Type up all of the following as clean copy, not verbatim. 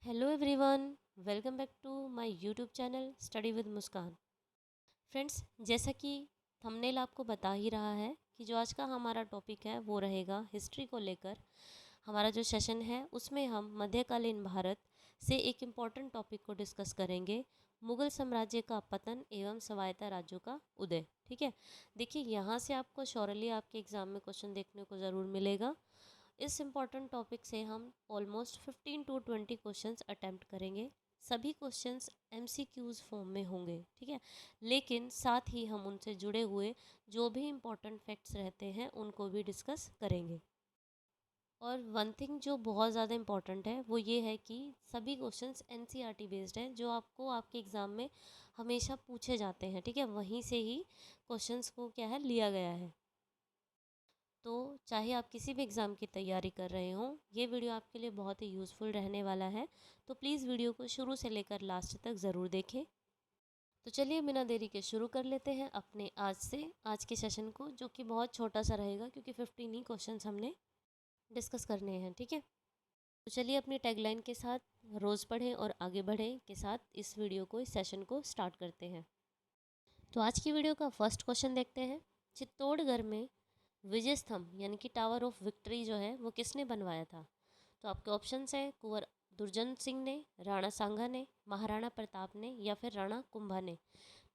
Hello everyone, welcome back to my YouTube channel study with Muskan. Friends, जैसा कि thumbnail आपको बता ही रहा है कि जो आज का हमारा टॉपिक है वो रहेगा हिस्ट्री को लेकर। हमारा जो सेशन है उसमें हम मध्यकालीन भारत से एक इम्पॉर्टेंट टॉपिक को डिस्कस करेंगे, मुगल साम्राज्य का पतन एवं स्वायत्ता राज्यों का उदय। ठीक है, देखिए यहाँ से आपको श्योरली आपके एग्जाम में क्वेश्चन देखने को ज़रूर मिलेगा। इस इम्पॉर्टेंट टॉपिक से हम ऑलमोस्ट 15 टू 20 क्वेश्चंस अटेम्प्ट करेंगे। सभी क्वेश्चंस एमसीक्यूज फॉर्म में होंगे, ठीक है, लेकिन साथ ही हम उनसे जुड़े हुए जो भी इम्पॉर्टेंट फैक्ट्स रहते हैं उनको भी डिस्कस करेंगे। और वन थिंग जो बहुत ज़्यादा इम्पॉर्टेंट है वो ये है कि सभी क्वेश्चंस एनसीईआरटी बेस्ड हैं, जो आपको आपके एग्ज़ाम में हमेशा पूछे जाते हैं। ठीक है, वहीं से ही क्वेश्चंस को क्या है लिया गया है। तो चाहे आप किसी भी एग्ज़ाम की तैयारी कर रहे हों, ये वीडियो आपके लिए बहुत ही यूज़फुल रहने वाला है। तो प्लीज़ वीडियो को शुरू से लेकर लास्ट तक ज़रूर देखें। तो चलिए बिना देरी के शुरू कर लेते हैं अपने आज के सेशन को, जो कि बहुत छोटा सा रहेगा क्योंकि 15 ही क्वेश्चन हमने डिस्कस करने हैं। ठीक है, तो चलिए अपनी टैगलाइन के साथ रोज़ पढ़ें और आगे बढ़ें के साथ इस वीडियो को, इस सेशन को स्टार्ट करते हैं। तो आज की वीडियो का फर्स्ट क्वेश्चन देखते हैं। चित्तौड़गढ़ में विजय स्तंभ यानी कि टावर ऑफ विक्ट्री जो है वो किसने बनवाया था? तो आपके ऑप्शंस हैं कुंवर दुर्जन सिंह ने, राणा सांगा ने, महाराणा प्रताप ने या फिर राणा कुंभा ने।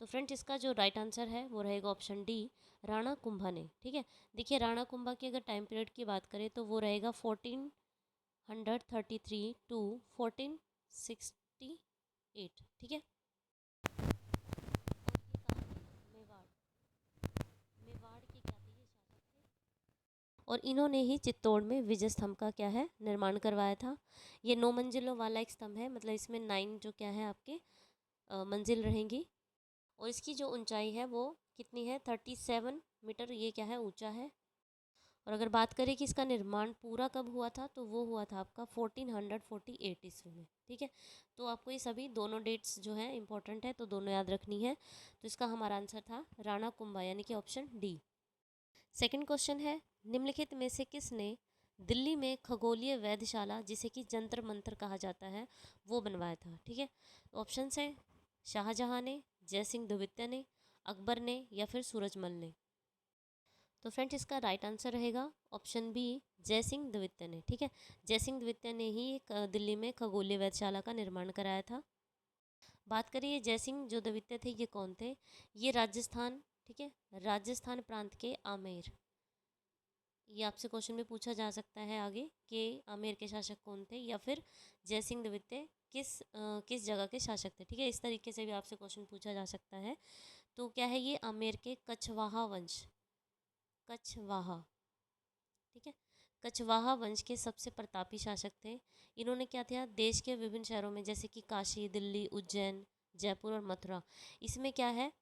तो फ्रेंड्स, इसका जो राइट आंसर है वो रहेगा ऑप्शन डी, राणा कुंभा ने। ठीक है, देखिए राणा कुंभा की अगर टाइम पीरियड की बात करें तो वो रहेगा 1433 टू 1468। ठीक है, और ये कहाँ थे? मेवाड़ के क्या थे, ये शासक थे। और इन्होंने ही चित्तौड़ में विजय स्तंभ का क्या है निर्माण करवाया था। ये 9 मंजिलों वाला एक स्तंभ है, मतलब इसमें 9 जो क्या है आपके मंजिल रहेंगी। और इसकी जो ऊंचाई है वो कितनी है? 37 मीटर ये क्या है ऊंचा है। और अगर बात करें कि इसका निर्माण पूरा कब हुआ था तो वो हुआ था आपका 1448 ईस्वी में। ठीक है, तो आपको ये सभी दोनों डेट्स जो है इंपॉर्टेंट है, तो दोनों याद रखनी है। तो इसका हमारा आंसर था राणा कुंभा यानी कि ऑप्शन डी। सेकंड क्वेश्चन है, निम्नलिखित में से किसने दिल्ली में खगोलीय वेधशाला, जिसे कि जंतर मंतर कहा जाता है, वो बनवाया था? ठीक है, ऑप्शंस हैं शाहजहां ने, जयसिंह द्वितीय ने, अकबर ने या फिर सूरजमल ने। तो फ्रेंड्स, इसका राइट आंसर रहेगा ऑप्शन बी, जयसिंह द्वितीय ने। ठीक है, जयसिंह द्वितीय ने ही दिल्ली में खगोलीय वेधशाला का निर्माण कराया था। बात करिए जयसिंह जो द्वितीय थे, ये कौन थे? ये राजस्थान, ठीक है, राजस्थान प्रांत के आमेर, ये आपसे क्वेश्चन में पूछा जा सकता है आगे कि आमेर के शासक कौन थे, या फिर जयसिंह द्वितीय किस जगह के शासक थे। ठीक है, इस तरीके से भी आपसे क्वेश्चन पूछा जा सकता है। तो क्या है, ये आमेर के कछवाहा वंश, कछवाहा, ठीक है, कछवाहा वंश के सबसे प्रतापी शासक थे। इन्होंने क्या था, देश के विभिन्न शहरों में जैसे कि काशी, दिल्ली, उज्जैन, जयपुर और मथुरा, इसमें क्या है,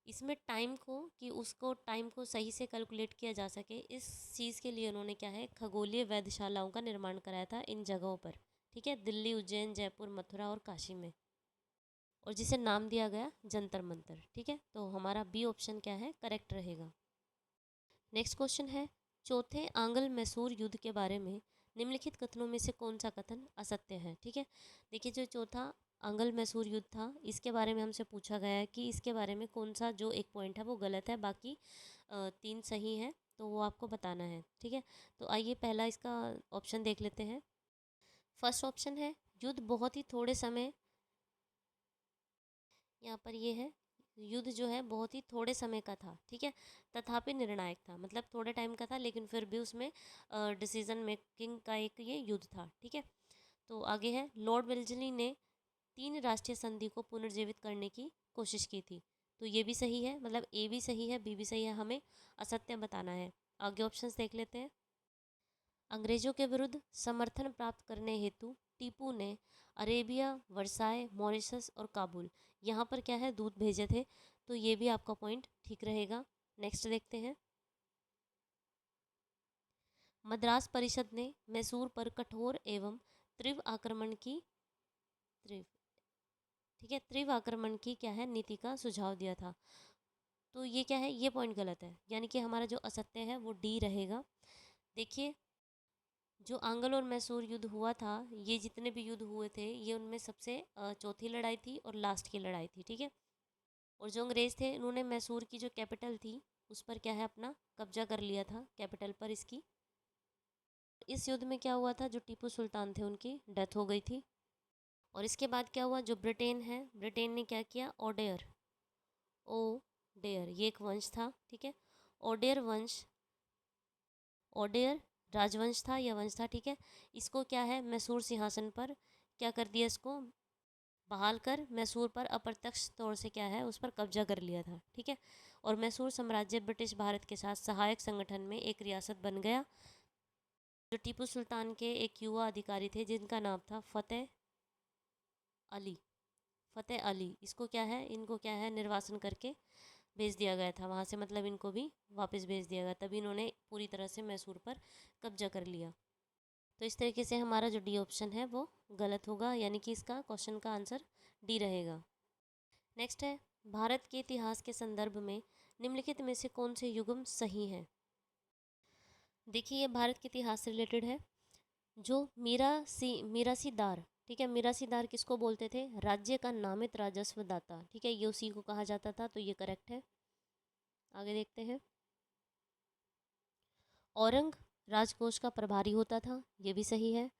इसमें टाइम को, कि उसको टाइम को सही से कैलकुलेट किया जा सके, इस चीज़ के लिए उन्होंने क्या है खगोलीय वेधशालाओं का निर्माण कराया था इन जगहों पर। ठीक है, दिल्ली, उज्जैन, जयपुर, मथुरा और काशी में, और जिसे नाम दिया गया जंतर मंतर। ठीक है, तो हमारा बी ऑप्शन क्या है, करेक्ट रहेगा। नेक्स्ट क्वेश्चन है, चौथे आंग्ल मैसूर युद्ध के बारे में निम्नलिखित कथनों में से कौन सा कथन असत्य है? ठीक है, देखिए जो चौथा आंग्ल मैसूर युद्ध था, इसके बारे में हमसे पूछा गया है कि इसके बारे में कौन सा जो एक पॉइंट है वो गलत है, बाकी 3 सही है, तो वो आपको बताना है। ठीक है, तो आइए पहला इसका ऑप्शन देख लेते हैं। फर्स्ट ऑप्शन है, युद्ध बहुत ही थोड़े समय, यहाँ पर ये है, युद्ध जो है बहुत ही थोड़े समय का था। ठीक है, तथापि निर्णायक था, मतलब थोड़े टाइम का था लेकिन फिर भी उसमें डिसीजन मेकिंग का एक ये युद्ध था। ठीक है, तो आगे है, लॉर्ड वेल्जली ने 3 राष्ट्रीय संधि को पुनर्जीवित करने की कोशिश की थी। तो ये भी सही है, मतलब ए भी सही है, बी भी सही है, हमें असत्य बताना है। आगे ऑप्शंस देख लेते हैं। अंग्रेजों के विरुद्ध समर्थन प्राप्त करने हेतु टीपू ने अरेबिया, वर्साय, मॉरिशस और काबुल, यहाँ पर क्या है दूत भेजे थे, तो ये भी आपका पॉइंट ठीक रहेगा। नेक्स्ट देखते हैं। मद्रास परिषद ने मैसूर पर कठोर एवं तीव्र आक्रमण की, तीव्र, ठीक है, तीव्र आक्रमण की क्या है नीति का सुझाव दिया था। तो ये क्या है, ये पॉइंट गलत है, यानी कि हमारा जो असत्य है वो डी रहेगा। देखिए, जो आंगल और मैसूर युद्ध हुआ था, ये जितने भी युद्ध हुए थे ये उनमें सबसे चौथी लड़ाई थी और लास्ट की लड़ाई थी, ठीक है। और जो अंग्रेज़ थे इन्होंने मैसूर की जो कैपिटल थी उस पर क्या है अपना कब्जा कर लिया था, कैपिटल पर इसकी। इस युद्ध में क्या हुआ था, जो टीपू सुल्तान थे उनकी डेथ हो गई थी। और इसके बाद क्या हुआ, जो ब्रिटेन है, ब्रिटेन ने क्या किया, ओडेयर, ओ डेयर, ये एक वंश था, ठीक है। ओडेयर वंश, ओडेयर राजवंश था या वंश था, ठीक है। इसको क्या है, मैसूर सिंहासन पर क्या कर दिया, इसको बहाल कर मैसूर पर अप्रत्यक्ष तौर से क्या है उस पर कब्जा कर लिया था, ठीक है। और मैसूर साम्राज्य ब्रिटिश भारत के साथ सहायक संगठन में एक रियासत बन गया। जो टीपू सुल्तान के एक युवा अधिकारी थे जिनका नाम था फतेह अली, फतेह अली, इसको क्या है, इनको क्या है निर्वासन करके भेज दिया गया था वहाँ से, मतलब इनको भी वापस भेज दिया गया, तभी इन्होंने पूरी तरह से मैसूर पर कब्जा कर लिया। तो इस तरीके से हमारा जो डी ऑप्शन है वो गलत होगा, यानी कि इसका क्वेश्चन का आंसर डी रहेगा। नेक्स्ट है, भारत के इतिहास के संदर्भ में निम्नलिखित में से कौन से युग्म सही हैं। देखिए ये भारत के इतिहास से रिलेटेड है। जो मीरासीदार, ठीक है, मीरासीदार किसको बोलते थे, राज्य का नामित राजस्व दाता, ठीक है, ये उसी को कहा जाता था, तो ये करेक्ट है। आगे देखते हैं। औरंग राजकोष का प्रभारी होता था, ये भी सही है।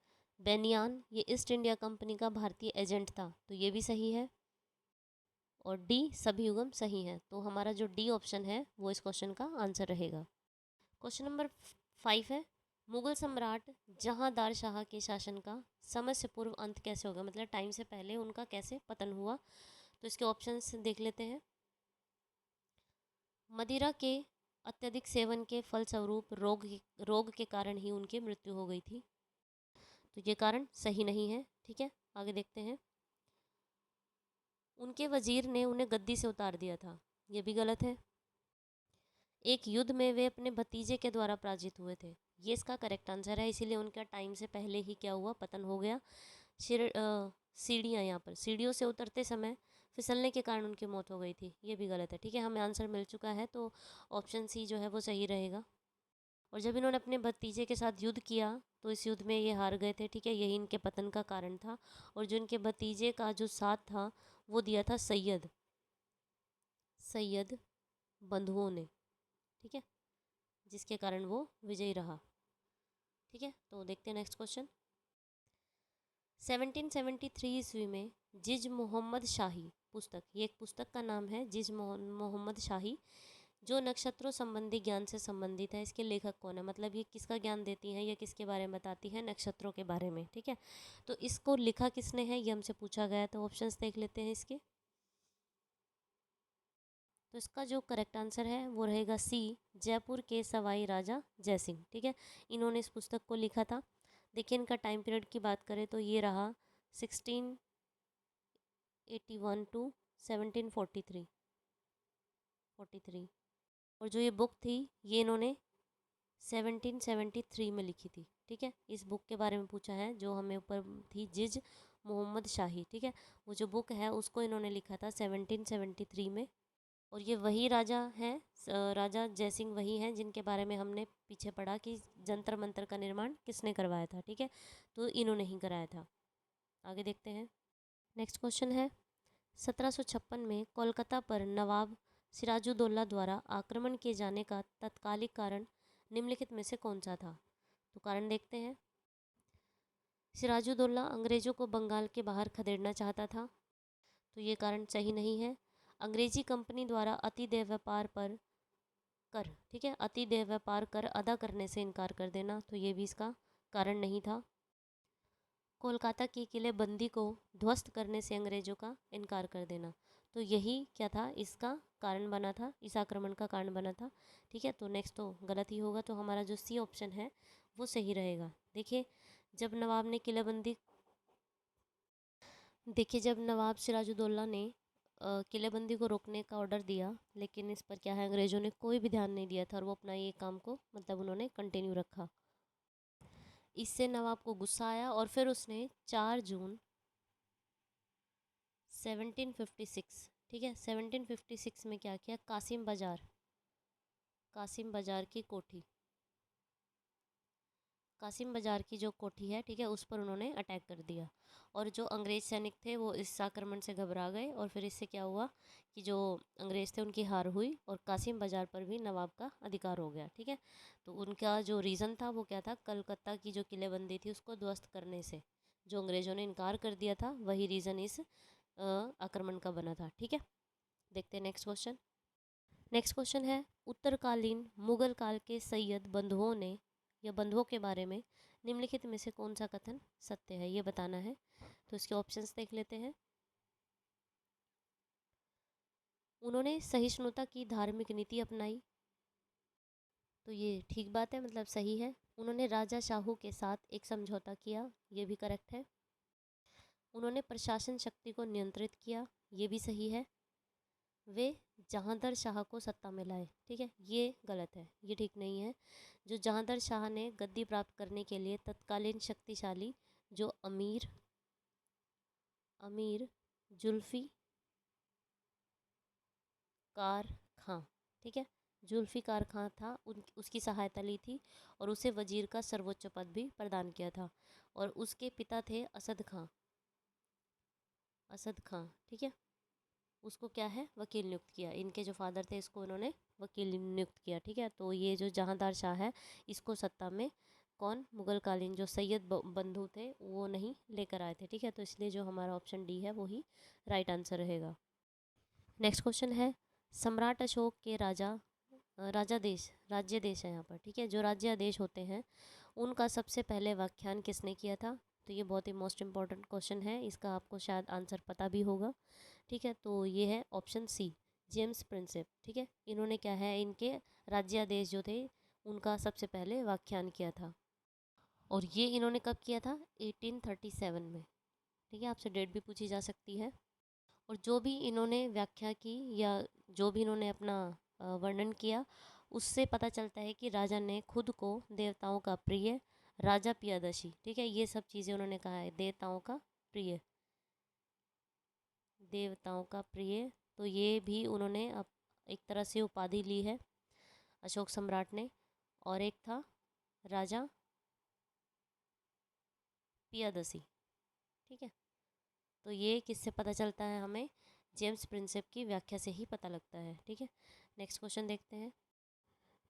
बेनियान ये ईस्ट इंडिया कंपनी का भारतीय एजेंट था, तो ये भी सही है। और डी सभी युग्म सही हैं, तो हमारा जो डी ऑप्शन है वो इस क्वेश्चन का आंसर रहेगा। क्वेश्चन नंबर 5 है, मुगल सम्राट जहांदार शाह के शासन का समय से पूर्व अंत कैसे होगा, मतलब टाइम से पहले उनका कैसे पतन हुआ। तो इसके ऑप्शंस देख लेते हैं। मदिरा के अत्यधिक सेवन के फलस्वरूप रोग के कारण ही उनकी मृत्यु हो गई थी, तो ये कारण सही नहीं है, ठीक है। आगे देखते हैं। उनके वजीर ने उन्हें गद्दी से उतार दिया था, ये भी गलत है। एक युद्ध में वे अपने भतीजे के द्वारा पराजित हुए थे, ये इसका करेक्ट आंसर है, इसीलिए उनका टाइम से पहले ही क्या हुआ, पतन हो गया। सीढ़ियाँ, यहाँ पर सीढ़ियों से उतरते समय फिसलने के कारण उनकी मौत हो गई थी, ये भी गलत है, ठीक है। हमें आंसर मिल चुका है, तो ऑप्शन सी जो है वो सही रहेगा। और जब इन्होंने अपने भतीजे के साथ युद्ध किया तो इस युद्ध में ये हार गए थे, ठीक है, यही इनके पतन का कारण था। और जो इनके भतीजे का जो साथ था वो दिया था सैयद बंधुओं ने, ठीक है, जिसके कारण वो विजयी रहा, ठीक है। तो देखते हैं नेक्स्ट क्वेश्चन। 1773 ईस्वी में जिज मोहम्मद शाही पुस्तक, ये एक पुस्तक का नाम है जिज मोहम्मद शाही, जो नक्षत्रों संबंधी ज्ञान से संबंधित है, इसके लेखक कौन है, मतलब ये किसका ज्ञान देती हैं या किसके बारे में बताती है, नक्षत्रों के बारे में, ठीक है। तो इसको लिखा किसने है ये हमसे पूछा गया, तो ऑप्शंस देख लेते हैं इसके। तो इसका जो करेक्ट आंसर है वो रहेगा सी, जयपुर के सवाई राजा जयसिंह, ठीक है, इन्होंने इस पुस्तक को लिखा था। देखिए इनका टाइम पीरियड की बात करें तो ये रहा 1681 टू 1743। और जो ये बुक थी ये इन्होंने 1773 में लिखी थी, ठीक है। इस बुक के बारे में पूछा है जो हमें ऊपर थी, जिज मोहम्मद शाही, ठीक है, वो जो बुक है उसको इन्होंने लिखा था 1773 में। और ये वही राजा हैं, राजा जयसिंह वही हैं जिनके बारे में हमने पीछे पढ़ा कि जंतर मंतर का निर्माण किसने करवाया था, ठीक है, तो इन्होंने ही कराया था। आगे देखते हैं। नेक्स्ट क्वेश्चन है, 1756 में कोलकाता पर नवाब सिराजुद्दौला द्वारा आक्रमण किए जाने का तत्कालिक कारण निम्नलिखित में से कौन सा था। तो कारण देखते हैं। सिराजुद्दौला अंग्रेजों को बंगाल के बाहर खदेड़ना चाहता था, तो ये कारण सही नहीं है। अंग्रेजी कंपनी द्वारा अतिदेय व्यापार पर कर, ठीक है, अतिदेय व्यापार कर अदा करने से इनकार कर देना, तो ये भी इसका कारण नहीं था। कोलकाता की किलेबंदी को ध्वस्त करने से अंग्रेजों का इनकार कर देना, तो यही क्या था, इसका कारण बना था, इस आक्रमण का कारण बना था, ठीक है। तो नेक्स्ट तो गलत ही होगा, तो हमारा जो सी ऑप्शन है वो सही रहेगा। देखिए जब नवाब ने किलेबंदी, देखिए जब नवाब सिराजुद्दौला ने किलेबंदी को रोकने का ऑर्डर दिया, लेकिन इस पर क्या है, अंग्रेजों ने कोई भी ध्यान नहीं दिया था और वो अपना ये काम को मतलब उन्होंने कंटिन्यू रखा। इससे नवाब को गुस्सा आया और फिर उसने 4 जून 1756, ठीक है, 1756 में क्या किया, कासिम बाजार की कोठी, कासिम बाजार की जो कोठी है, ठीक है, उस पर उन्होंने अटैक कर दिया। और जो अंग्रेज सैनिक थे वो इस आक्रमण से घबरा गए और फिर इससे क्या हुआ कि जो अंग्रेज थे उनकी हार हुई और कासिम बाजार पर भी नवाब का अधिकार हो गया। ठीक है, तो उनका जो रीज़न था वो क्या था, कलकत्ता की जो किलेबंदी थी उसको ध्वस्त करने से जो अंग्रेज़ों ने इनकार कर दिया था, वही रीज़न इस आक्रमण का बना था। ठीक है, देखते हैं नेक्स्ट क्वेश्चन। नेक्स्ट क्वेश्चन है, उत्तरकालीन मुगल काल के सैयद बंधुओं ने या बंधुओं के बारे में निम्नलिखित में से कौन सा कथन सत्य है, ये बताना है। तो इसके ऑप्शंस देख लेते हैं। उन्होंने सहिष्णुता की धार्मिक नीति अपनाई, तो ये ठीक बात है, मतलब सही है। उन्होंने राजा शाहू के साथ एक समझौता किया, ये भी करेक्ट है। उन्होंने प्रशासन शक्ति को नियंत्रित किया, ये भी सही है। वे जहांदर शाह को सत्ता में लाए, ठीक है, ये गलत है, ये ठीक नहीं है। जो जहांदर शाह ने गद्दी प्राप्त करने के लिए तत्कालीन शक्तिशाली जो अमीर जुल्फ़िकार खां, ठीक है, जुल्फ़िकार खां था, उसकी सहायता ली थी और उसे वजीर का सर्वोच्च पद भी प्रदान किया था। और उसके पिता थे असद खां, ठीक है, उसको क्या है, वकील नियुक्त किया। इनके जो फादर थे इसको उन्होंने वकील नियुक्त किया। ठीक है, तो ये जो जहांदार शाह है इसको सत्ता में कौन, मुगल कालीन जो सैयद बंधु थे वो नहीं लेकर आए थे। ठीक है, तो इसलिए जो हमारा ऑप्शन डी है वही राइट आंसर रहेगा। नेक्स्ट क्वेश्चन है, सम्राट अशोक के राज्य देश है यहाँ पर, ठीक है, जो राज्य आदेश होते हैं उनका सबसे पहले व्याख्यान किसने किया था। तो ये बहुत ही मोस्ट इंपॉर्टेंट क्वेश्चन है, इसका आपको शायद आंसर पता भी होगा। ठीक है, तो ये है ऑप्शन सी, जेम्स प्रिंसेप। ठीक है, इन्होंने क्या है, इनके राज्य आदेश जो थे उनका सबसे पहले व्याख्यान किया था और ये इन्होंने कब किया था, 1837 में। ठीक है, आपसे डेट भी पूछी जा सकती है। और जो भी इन्होंने व्याख्या की या जो भी इन्होंने अपना वर्णन किया उससे पता चलता है कि राजा ने खुद को देवताओं का प्रिय, राजा पियादशी, ठीक है, ये सब चीज़ें उन्होंने कहा है, देवताओं का प्रिय। तो ये भी उन्होंने एक तरह से उपाधि ली है अशोक सम्राट ने। और एक था राजा पियादसी। ठीक है, तो ये किससे पता चलता है हमें, जेम्स प्रिंसेप की व्याख्या से ही पता लगता है। ठीक है, नेक्स्ट क्वेश्चन देखते हैं।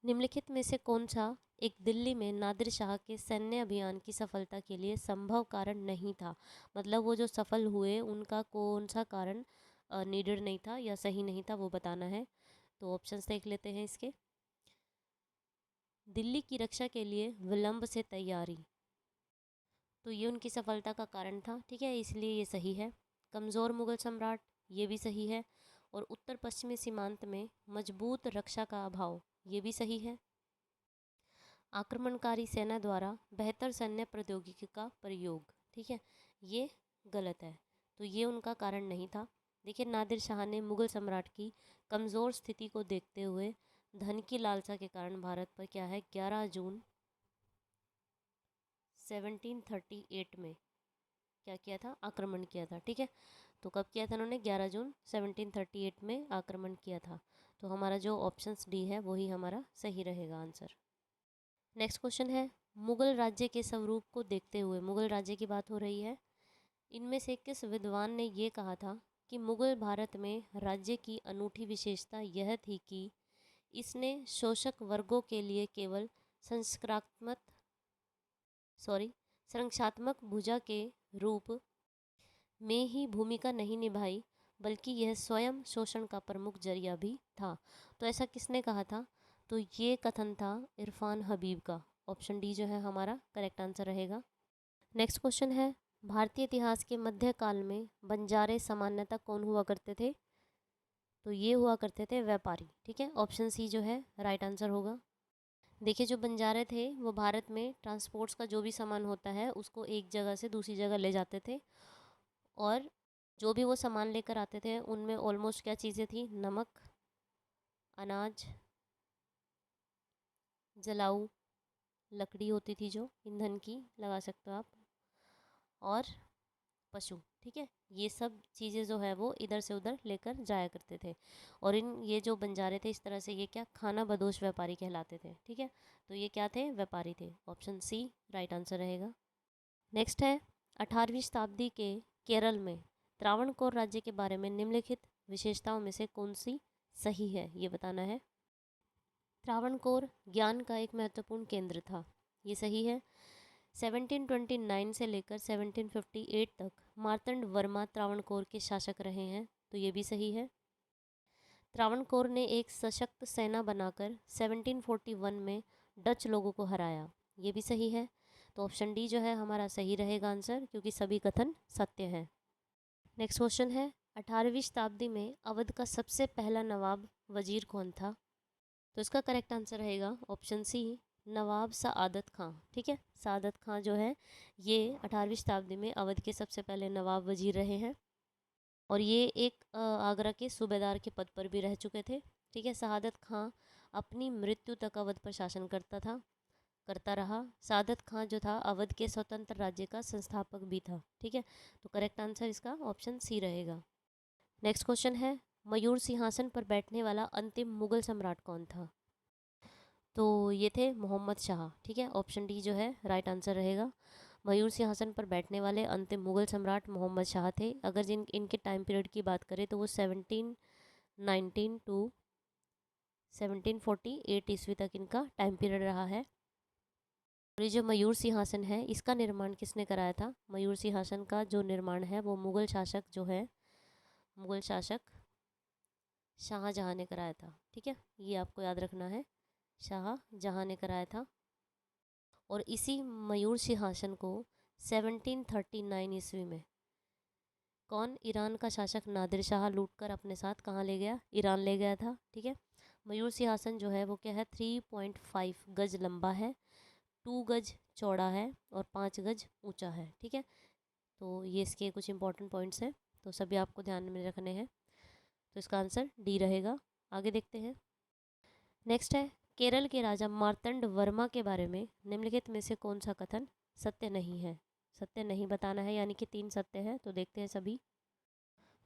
निम्नलिखित में से कौन सा एक दिल्ली में नादिर शाह के सैन्य अभियान की सफलता के लिए संभव कारण नहीं था, मतलब वो जो सफल हुए उनका कौन सा कारण नीडेड नहीं था या सही नहीं था वो बताना है। तो ऑप्शंस देख लेते हैं इसके। दिल्ली की रक्षा के लिए विलंब से तैयारी, तो ये उनकी सफलता का कारण था। ठीक है, इसलिए ये सही है। कमज़ोर मुगल सम्राट, ये भी सही है। और उत्तर पश्चिमी सीमांत में मजबूत रक्षा का अभाव, ये भी सही है। आक्रमणकारी सेना द्वारा बेहतर सैन्य प्रौद्योगिकी का प्रयोग, ठीक है, ये गलत है, तो ये उनका कारण नहीं था। देखिए, नादिर शाह ने मुगल सम्राट की कमज़ोर स्थिति को देखते हुए धन की लालसा के कारण भारत पर क्या है 11 जून 1738 में क्या किया था, आक्रमण किया था। ठीक है, तो कब किया था उन्होंने, 11 जून 1738 में आक्रमण किया था। तो हमारा जो ऑप्शंस डी है वही हमारा सही रहेगा आंसर। नेक्स्ट क्वेश्चन है, मुगल राज्य के स्वरूप को देखते हुए, मुगल राज्य की बात हो रही है, इनमें से किस विद्वान ने ये कहा था कि मुगल भारत में राज्य की अनूठी विशेषता यह थी कि इसने शोषक वर्गों के लिए केवल संरक्षात्मक भुजा के रूप में ही भूमिका नहीं निभाई, बल्कि यह स्वयं शोषण का प्रमुख जरिया भी था। तो ऐसा किसने कहा था, तो ये कथन था इरफान हबीब का। ऑप्शन डी जो है हमारा करेक्ट आंसर रहेगा। नेक्स्ट क्वेश्चन है, भारतीय इतिहास के मध्यकाल में बंजारे सामान्यतः कौन हुआ करते थे, तो ये हुआ करते थे व्यापारी। ठीक है, ऑप्शन सी जो है राइट आंसर होगा। देखिए, जो बंजारे थे वो भारत में ट्रांसपोर्ट्स का जो भी सामान होता है उसको एक जगह से दूसरी जगह ले जाते थे और जो भी वो सामान लेकर आते थे उनमें ऑलमोस्ट क्या चीज़ें थी, नमक, अनाज, जलाऊ लकड़ी होती थी जो ईंधन की लगा सकते हो आप, और पशु, ठीक है। ये सब चीज़ें जो है वो इधर से उधर लेकर जाया करते थे। और ये जो बंजारे थे इस तरह से ये क्या खाना बदोश व्यापारी कहलाते थे, ठीक है। तो ये क्या थे, व्यापारी थे। ऑप्शन सी राइट आंसर रहेगा। नेक्स्ट है 18वीं शताब्दी के केरल में त्रावणकोर राज्य के बारे में निम्नलिखित विशेषताओं में से कौन सी सही है, ये बताना है। त्रावणकोर ज्ञान का एक महत्वपूर्ण केंद्र था, ये सही है। 1729 से लेकर 1758 तक मार्तंड वर्मा त्रावणकोर के शासक रहे हैं, तो ये भी सही है। त्रावणकोर ने एक सशक्त सेना बनाकर 1741 में डच लोगों को हराया, ये भी सही है। तो ऑप्शन डी जो है हमारा सही रहेगा आंसर, क्योंकि सभी कथन सत्य हैं। नेक्स्ट क्वेश्चन है 18वीं शताब्दी में अवध का सबसे पहला नवाब वजीर कौन था। तो इसका करेक्ट आंसर रहेगा ऑप्शन सी नवाब सआदत खां, ठीक है। सआदत खां जो है ये 18वीं शताब्दी में अवध के सबसे पहले नवाब वजीर रहे हैं। और ये एक आगरा के सूबेदार के पद पर भी रह चुके थे, ठीक है। सआदत खां अपनी मृत्यु तक अवध पर शासन करता रहा। सआदत खां जो था अवध के स्वतंत्र राज्य का संस्थापक भी था, ठीक है। तो करेक्ट आंसर इसका ऑप्शन सी रहेगा। नेक्स्ट क्वेश्चन है मयूर सिंहासन पर बैठने वाला अंतिम मुगल सम्राट कौन था। तो ये थे मोहम्मद शाह, ठीक है। ऑप्शन डी जो है राइट आंसर रहेगा। मयूर सिंहासन पर बैठने वाले अंतिम मुगल सम्राट मोहम्मद शाह थे। अगर इनके टाइम पीरियड की बात करें तो वो 1719 टू 1748 ईस्वी तक इनका टाइम पीरियड रहा है। और ये जो मयूर सिंहासन है इसका निर्माण किसने कराया था। मयूर सिंहासन का जो निर्माण है वो मुगल शासक शाहजहाँ ने कराया था, ठीक है। ये आपको याद रखना है, शाहजहाँ ने कराया था। और इसी मयूर सिंहासन को 1739 ईस्वी में कौन, ईरान का शासक नादिर शाह लूट कर अपने साथ कहाँ ले गया, ईरान ले गया था, ठीक है। मयूर सिंहासन जो है वो क्या है 3.5 गज लंबा है, 2 गज चौड़ा है और 5 गज ऊंचा है, ठीक है। तो ये इसके कुछ इंपॉर्टेंट पॉइंट्स हैं, तो सभी आपको ध्यान में रखने हैं। तो इसका आंसर डी रहेगा। आगे देखते हैं। नेक्स्ट है केरल के राजा मार्तंड वर्मा के बारे में निम्नलिखित में से कौन सा कथन सत्य नहीं है। सत्य नहीं बताना है, यानी कि 3 सत्य है, तो देखते हैं सभी।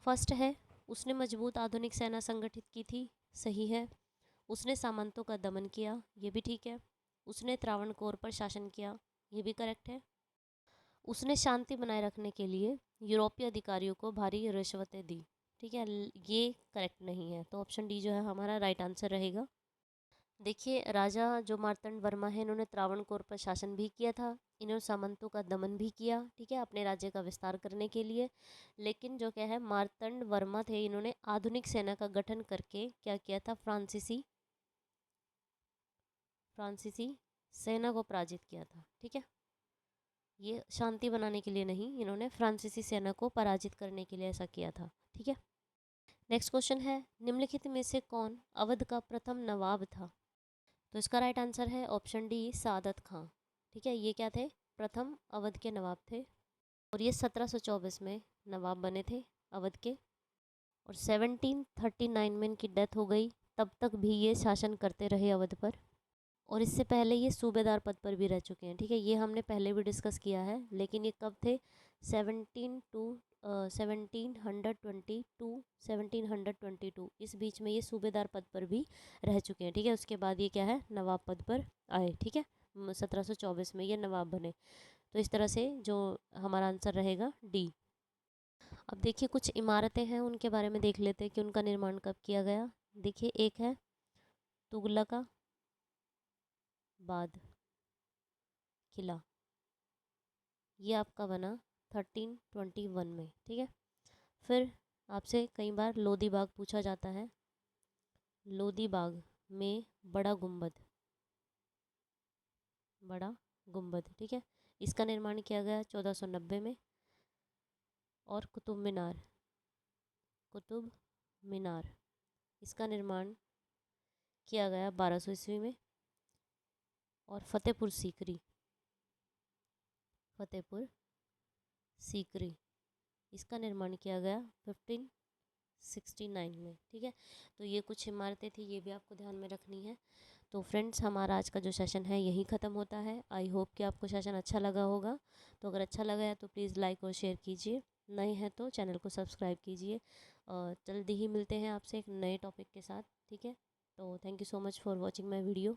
फर्स्ट है उसने मजबूत आधुनिक सेना संगठित की थी, सही है। उसने सामंतों का दमन किया, ये भी ठीक है। उसने त्रावणकोर पर शासन किया, ये भी करेक्ट है। उसने शांति बनाए रखने के लिए यूरोपीय अधिकारियों को भारी रिश्वतें दी, ठीक है। ये करेक्ट नहीं है, तो ऑप्शन डी जो है हमारा राइट आंसर रहेगा। देखिए राजा जो मार्तंड वर्मा है इन्होंने त्रावणकोर पर शासन भी किया था, इन्होंने सामंतों का दमन भी किया, ठीक है, अपने राज्य का विस्तार करने के लिए। लेकिन जो क्या है मार्तंड वर्मा थे इन्होंने आधुनिक सेना का गठन करके क्या किया था, फ्रांसीसी सेना को पराजित किया था, ठीक है। ये शांति बनाने के लिए नहीं, इन्होंने फ्रांसीसी सेना को पराजित करने के लिए ऐसा किया था, ठीक है। नेक्स्ट क्वेश्चन है निम्नलिखित में से कौन अवध का प्रथम नवाब था। तो इसका राइट आंसर है ऑप्शन डी सआदत खां, ठीक है। ये क्या थे, प्रथम अवध के नवाब थे। और ये 1724 में नवाब बने थे अवध के। और 1739 में इनकी डेथ हो गई, तब तक भी ये शासन करते रहे अवध पर। और इससे पहले ये सूबेदार पद पर भी रह चुके हैं, ठीक है। ये हमने पहले भी डिस्कस किया है, लेकिन ये कब थे 1722 इस बीच में ये सूबेदार पद पर भी रह चुके हैं, ठीक है। उसके बाद ये क्या है नवाब पद पर आए, ठीक है। 1724 में ये नवाब बने। तो इस तरह से जो हमारा आंसर रहेगा डी। अब देखिए कुछ इमारतें हैं उनके बारे में देख लेते हैं कि उनका निर्माण कब किया गया। देखिए एक है तुगलका बाद किला, ये आपका बना 1321 में, ठीक है। फिर आपसे कई बार लोधी बाग पूछा जाता है, लोधी बाग में बड़ा गुंबद, ठीक है, इसका निर्माण किया गया 1490 में। और कुतुब मीनार इसका निर्माण किया गया 1200 ईस्वी में। और फतेहपुर सीकरी इसका निर्माण किया गया 1569 में, ठीक है। तो ये कुछ इमारतें थी, ये भी आपको ध्यान में रखनी है। तो फ्रेंड्स हमारा आज का जो सेशन है यहीं ख़त्म होता है। आई होप कि आपको सेशन अच्छा लगा होगा। तो अगर अच्छा लगा है तो प्लीज़ लाइक और शेयर कीजिए। नए हैं तो चैनल को सब्सक्राइब कीजिए। और जल्दी ही मिलते हैं आपसे एक नए टॉपिक के साथ, ठीक है। तो thank you so much for watching my video.